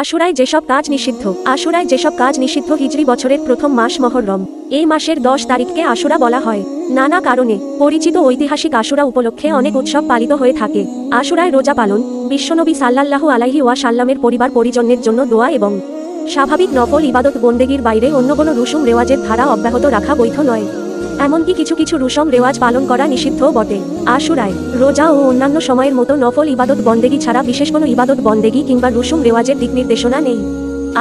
আশুরায় যেসব কাজ নিষিদ্ধ হিজরি বছরের প্রথম মাস মহররম। এই মাসের 10 তারিখকে আশুরা বলা হয়। নানা কারণে পরিচিত ঐতিহাসিক আশুরা উপলক্ষে অনেক উৎসব পালিত হয়ে থাকে। আশুরায় রোজা পালন, বিশ্বনবী সাল্লাল্লাহু আলাইহি ওয়াসাল্লামের পরিবার পরিজনের জন্য দোয়া এবং স্বাভাবিক নফল ইবাদত বন্দেগীর বাইরে অন্য কোনো রুসুম রেওয়াজের ধারা অব্যাহত রাখা বৈধ নয়। এমনকি কিছু কিছু রুসম রেওয়াজ পালন করা নিষিদ্ধও বটে। আশুরায় রোজা ও অন্যান্য সময়ের মতো নফল ইবাদত বন্দেগী ছাড়া বিশেষ কোনো ইবাদত বন্দেগী কিংবা রুসুম রেওয়াজের দিক নির্দেশনা নেই।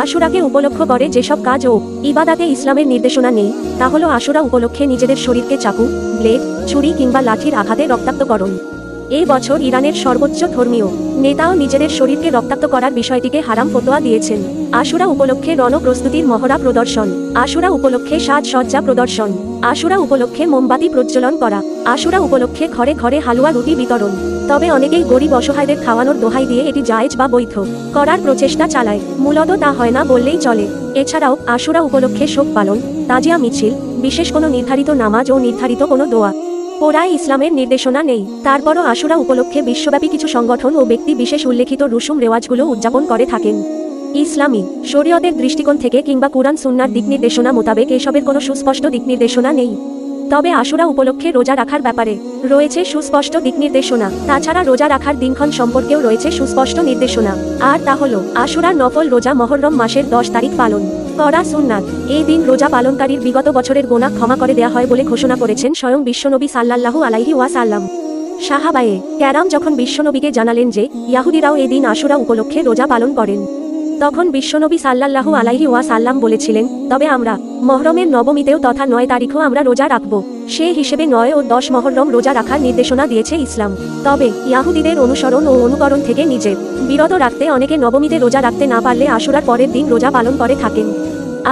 আশুরাকে উপলক্ষ করে যেসব কাজ ও ইবাদাতে ইসলামের নির্দেশনা নেই তা হলো আশুরা উপলক্ষে নিজেদের শরীরকে চাকু, ব্লেড, ছুরি কিংবা লাঠির আঘাতে রক্তাক্তকরণ। এই বছর ইরানের সর্বোচ্চ ধর্মীয় নেতাও নিজেদের শরীরকে রক্তাক্ত করার বিষয়টিকে হারাম ফতোয়া দিয়েছেন। আশুরা উপলক্ষে রণপ্রস্তুতির মহড়া প্রদর্শন, আশুরা উপলক্ষে সাজসজ্জা প্রদর্শন, আশুরা উপলক্ষে মোমবাতি প্রজ্বলন করা, আশুরা উপলক্ষে ঘরে ঘরে হালুয়া রুটি বিতরণ। তবে অনেকেই গরিব অসহায়দের খাওয়ানোর দোহাই দিয়ে এটি জায়েজ বা বৈধ করার প্রচেষ্টা চালায়। মূলত তা হয় না বললেই চলে। এছাড়াও আশুরা উপলক্ষে শোক পালন, তাজিয়া মিছিল, বিশেষ কোনো নির্ধারিত নামাজ ও নির্ধারিত কোনো দোয়া পড়ায় ইসলামের নির্দেশনা নেই। তারপরও আশুরা উপলক্ষে বিশ্বব্যাপী কিছু সংগঠন ও ব্যক্তি বিশেষ উল্লেখিত রুসুম রেওয়াজগুলো উদযাপন করে থাকেন। ইসলামী শরীয়তের দৃষ্টিকোণ থেকে কিংবা কুরআন সুন্নাহর দিক নির্দেশনা মোতাবেক এসবের কোনো সুস্পষ্ট দিক নির্দেশনা নেই। তবে আশুরা উপলক্ষে রোজা রাখার ব্যাপারে রয়েছে সুস্পষ্ট দিক নির্দেশনা। তাছাড়া রোজা রাখার দিনক্ষণ সম্পর্কেও রয়েছে সুস্পষ্ট নির্দেশনা। আর তা হলো আশুরার নফল রোজা মহররম মাসের 10 তারিখ পালন করা সুন্নাত। এই দিন রোজা পালনকারীর বিগত বছরের গোনাহ ক্ষমা করে দেয়া হয় বলে ঘোষণা করেছেন স্বয়ং বিশ্বনবী সাল্লাল্লাহু আলাইহি ওয়াসাল্লাম। সাহাবায়ে কেরাম যখন বিশ্বনবীকে জানালেন যে ইয়াহুদীরাও এই দিন আশুরা উপলক্ষে রোজা পালন করেন, তখন বিশ্বনবী সাল্লাল্লাহু আলাইহি ওয়াসাল্লাম বলেছিলেন, তবে আমরা মহরমের নবমীতেও তথা 9 তারিখও আমরা রোজা রাখব। সে হিসেবে 9 ও 10 মহররম রোজা রাখার নির্দেশনা দিয়েছে ইসলাম। তবে ইয়াহুদীদের অনুসরণ ও অনুকরণ থেকে নিজের বিরত রাখতে অনেকে নবমীতে রোজা রাখতে না পারলে আশুরার পরের দিন রোজা পালন করে থাকেন।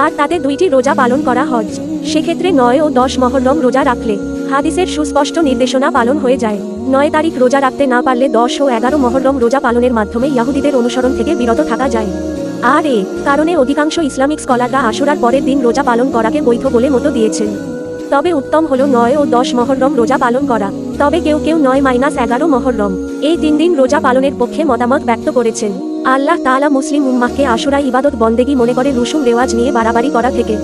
আর তাতে 2টি রোজা পালন করা হজ। সেক্ষেত্রে 9 ও 10 মহররম রোজা রাখলে হাদিসের সুস্পষ্ট নির্দেশনা পালন হয়ে যায়। 9 তারিখ রোজা রাখতে না পারলে 10 ও 11 মহররম রোজা পালনের মাধ্যমে ইয়াহুদীদের অনুসরণ থেকে বিরত থাকা যায়। আর এ কারণে অধিকাংশ ইসলামিক স্কলাররা আশুরার পরের দিন রোজা পালন করাকে বৈধ বলে মত দিয়েছেন। তবে উত্তম হলো 9 ও 10 মহররম রোজা পালন করা। তবে কেউ কেউ 9-11 মহররম এই 3 দিন রোজা পালনের পক্ষে মতামত ব্যক্ত করেছেন। আল্লাহ তাআলা মুসলিম উম্মাহকে আশুরা ইবাদত বন্দেগী মনে করে রুসুম রেওয়াজ নিয়ে বাড়াবাড়ি করা থেকে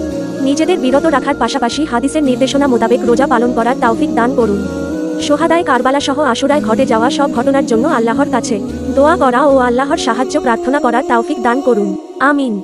নিজেদের বিরত রাখার পাশাপাশি হাদিসের নির্দেশনা মোতাবেক রোজা পালন করার তৌফিক দান করুন। সোহাদায়ে কারবালা সহ আশুরায় ঘটে যাওয়া সব ঘটনার জন্য আল্লাহর কাছে দোয়া করা ও আল্লাহর সাহায্য প্রার্থনা করার তৌফিক দান করুন। আমিন।